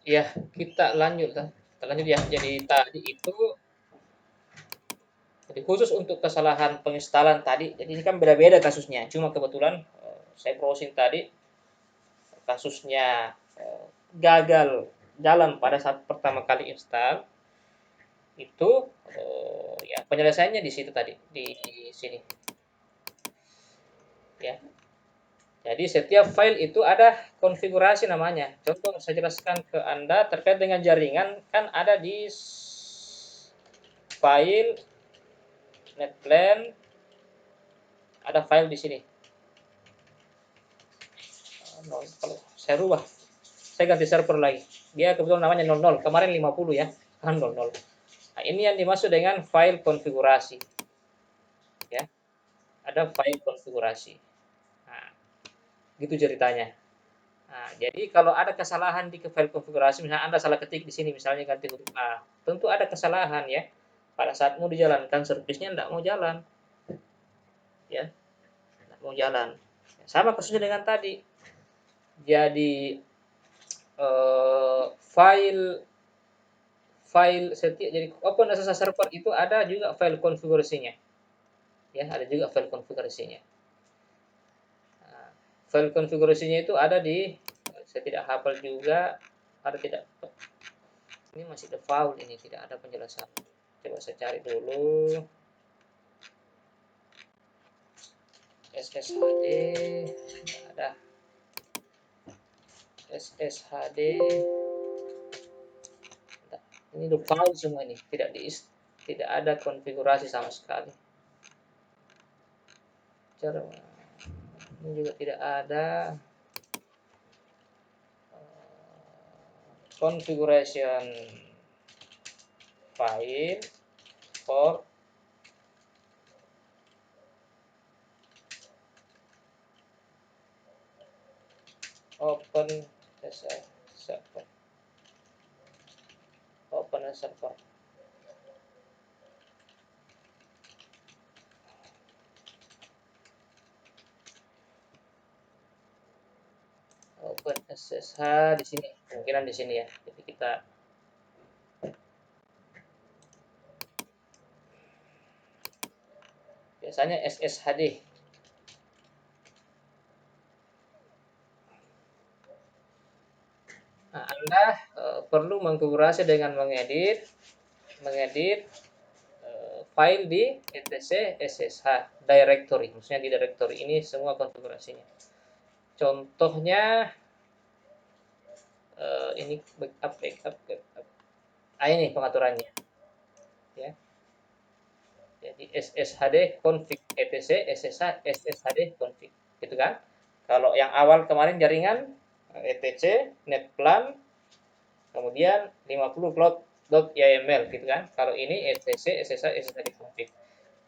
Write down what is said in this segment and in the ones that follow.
Ya, kita lanjut lah. Kita lanjut ya. Jadi tadi itu, jadi khusus untuk kesalahan penginstalan tadi, jadi ini kan beda-beda kasusnya. Cuma kebetulan saya browsing tadi kasusnya gagal jalan pada saat pertama kali install itu, ya penyelesaiannya di situ tadi, di sini ya. Jadi setiap file itu ada konfigurasi namanya. Contoh saya jelaskan ke Anda terkait dengan jaringan, kan ada di file netplan, ada file di sini. Kalau saya rubah, saya ganti server lagi. Dia kebetulan namanya 00, kemarin 50 ya, kan 00. Nah, ini yang dimaksud dengan file konfigurasi. Ya, ada file konfigurasi. Nah, gitu ceritanya. Nah, jadi kalau ada kesalahan di file konfigurasi, misalnya Anda salah ketik di sini, misalnya ganti huruf A, tentu ada kesalahan ya. Pada saat mau dijalankan, servisnya tidak mau jalan, ya, tidak mau jalan. Sama kasusnya dengan tadi. Jadi file file setiap jadi OpenSSH server itu ada juga file konfigurasinya, ya, ada juga file konfigurasinya. Nah, file konfigurasinya itu ada di, saya tidak hafal juga, ada tidak, ini masih default, ini tidak ada penjelasan. Coba saya cari dulu. SSHD ada, SSHD ini default semua, ini tidak ada konfigurasi sama sekali. Cara ini juga tidak ada configuration file for OpenSSH server. OpenSSH server. OpenSSH di sini, kemungkinan di sini ya. Jadi kita biasanya SSHD. Nah, Anda perlu mengkonfigurasi dengan mengedit file di etc ssh directory. Maksudnya di directory ini semua konfigurasinya. Contohnya ini backup. Ah, ini pengaturannya, ya. Jadi sshd config etc ssh sshd config, gitu kan. Kalau yang awal kemarin jaringan etc netplan, kemudian 50 cloud.yml, gitu kan. Kalau ini etc ssh sshd config.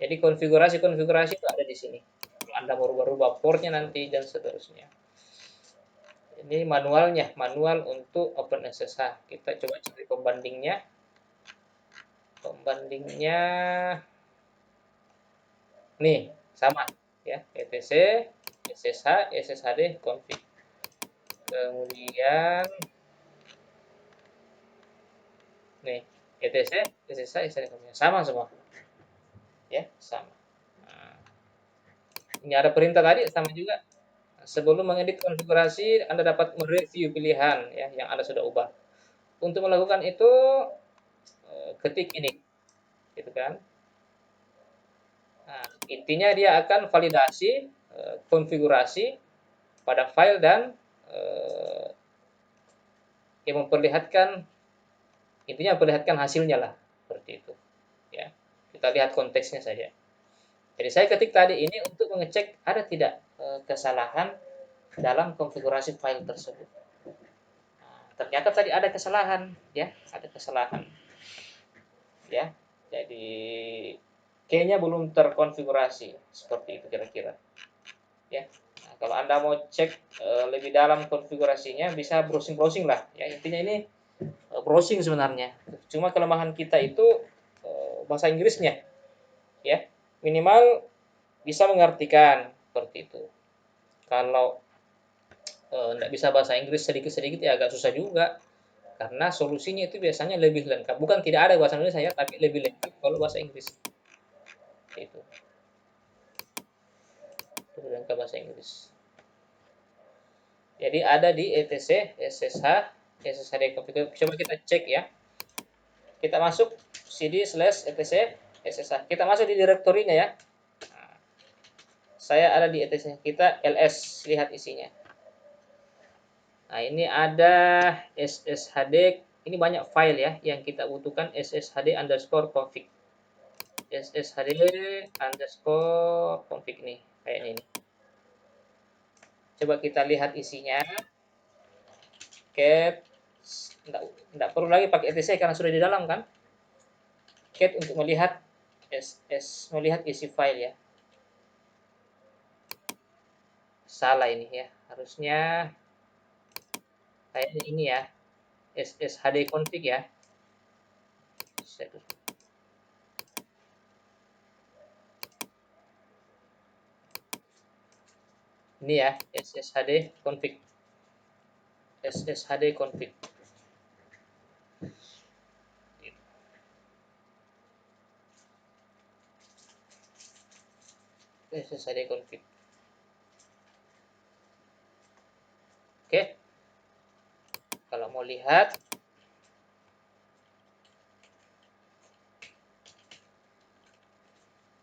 Jadi konfigurasi itu ada di sini. Kalau Anda mau rubah-rubah portnya nanti dan seterusnya. Ini manualnya, manual untuk OpenSSH. Kita coba cari pembandingnya. Pembandingnya nih, sama ya, etc ssh sshd config. Kemudian nih, etc ssh sshd config. Sama semua. Ya, sama. Nah, ini ada perintah tadi sama juga. Sebelum mengedit konfigurasi, Anda dapat mereview pilihan ya yang Anda sudah ubah. Untuk melakukan itu, ketik ini, gitu kan. Nah, intinya dia akan validasi konfigurasi pada file dan yang memperlihatkan, intinya memperlihatkan hasilnya lah, seperti itu. Ya, kita lihat konteksnya saja. Jadi saya ketik tadi ini untuk mengecek ada tidak kesalahan dalam konfigurasi file tersebut. Nah, ternyata tadi ada kesalahan, ya, ada kesalahan, ya. Jadi kayaknya belum terkonfigurasi, seperti itu kira-kira, ya. Nah, kalau Anda mau cek lebih dalam konfigurasinya, bisa browsing-browsing lah, ya. Intinya ini browsing sebenarnya. Cuma kelemahan kita itu bahasa Inggrisnya, ya. Minimal bisa mengartikan, seperti itu. Kalau nggak bisa bahasa Inggris sedikit-sedikit ya agak susah juga. karena solusinya itu biasanya lebih lengkap. Bukan tidak ada bahasa Indonesia ya, tapi lebih lengkap kalau bahasa Inggris. Itu. Lebih lengkap bahasa Inggris. Jadi ada di etc, SSH, SSHD configure. Coba kita cek ya. Kita masuk cd/etc, SSH. Kita masuk di direktorinya ya. Nah, saya ada di etc. Kita ls, lihat isinya. Nah, ini ada SSHD. Ini banyak file ya yang kita butuhkan, sshd_config. sshd_config nih, kayaknya ini. Coba kita lihat isinya. Cat, enggak perlu lagi pakai etc karena sudah di dalam kan. Cat untuk melihat melihat isi file ya. Salah ini ya, harusnya kayaknya ini ya, sshd config ya. Ini ya, sshd config. sshd config. sshd config. Oke. Kalau mau lihat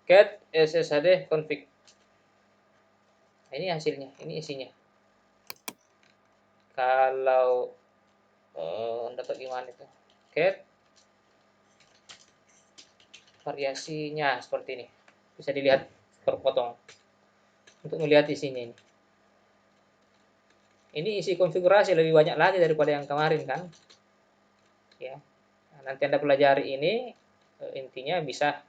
cat sshd config. Nah, ini hasilnya, ini isinya. Kalau dapat gimana itu? Cat variasinya seperti ini. Bisa dilihat terpotong. Untuk melihat isinya ini. Ini isi konfigurasi lebih banyak lagi daripada yang kemarin kan. Ya. Nah, nanti Anda pelajari ini intinya bisa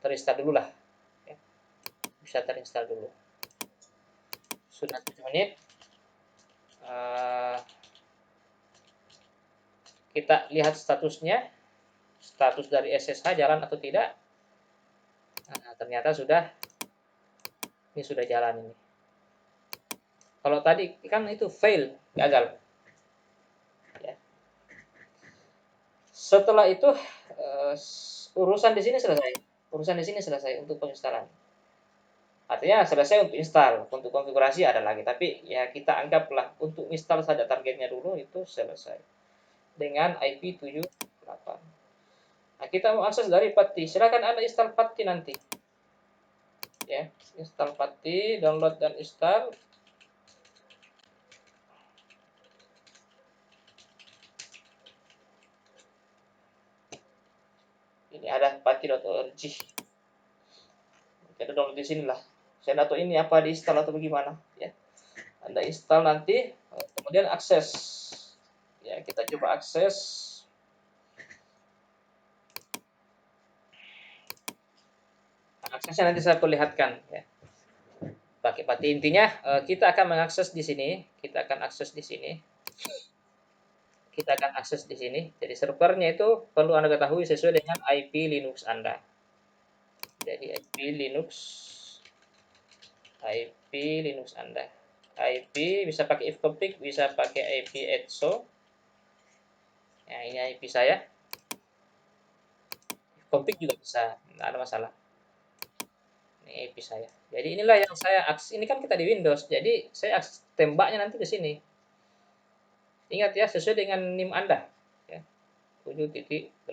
terinstall dulu lah. Ya. Bisa terinstall dulu. Sudah 7 menit. Kita lihat statusnya. Status dari SSH jalan atau tidak. Nah, ternyata sudah. Ini sudah jalan ini. Kalau tadi kan itu fail, gagal. Ya. Setelah itu urusan di sini selesai. Urusan di sini selesai untuk penginstalan. Artinya selesai untuk install, untuk konfigurasi ada lagi. Tapi ya kita anggaplah untuk install saja targetnya dulu itu selesai. Dengan IP 78. Nah, kita mau akses dari PuTTY. Silakan Anda install PuTTY nanti. Ya, install PuTTY, download dan install. Ini ada putty.org. Kita download di sini lah. Saya tidak tahu ini apa diinstal atau bagaimana. Ya, Anda install nanti, kemudian akses. Ya, kita coba akses. Aksesnya nanti saya perlihatkan. Ya. Pakai PuTTY. Intinya kita akan mengakses di sini. Kita akan akses di sini. Kita akan akses di sini. Jadi servernya itu perlu Anda ketahui sesuai dengan IP Linux Anda. Jadi IP Linux Anda. IP bisa pakai ifconfig, bisa pakai IP etso. Ya, ini IP saya. Config juga bisa, nggak ada masalah. Ini IP saya. Jadi inilah yang saya akses. Ini kan kita di Windows, jadi saya akses tembaknya nanti ke sini. Ingat ya, sesuai dengan NIM Anda. Ya, 7.8.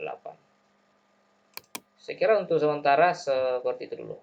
Saya kira untuk sementara seperti itu dulu.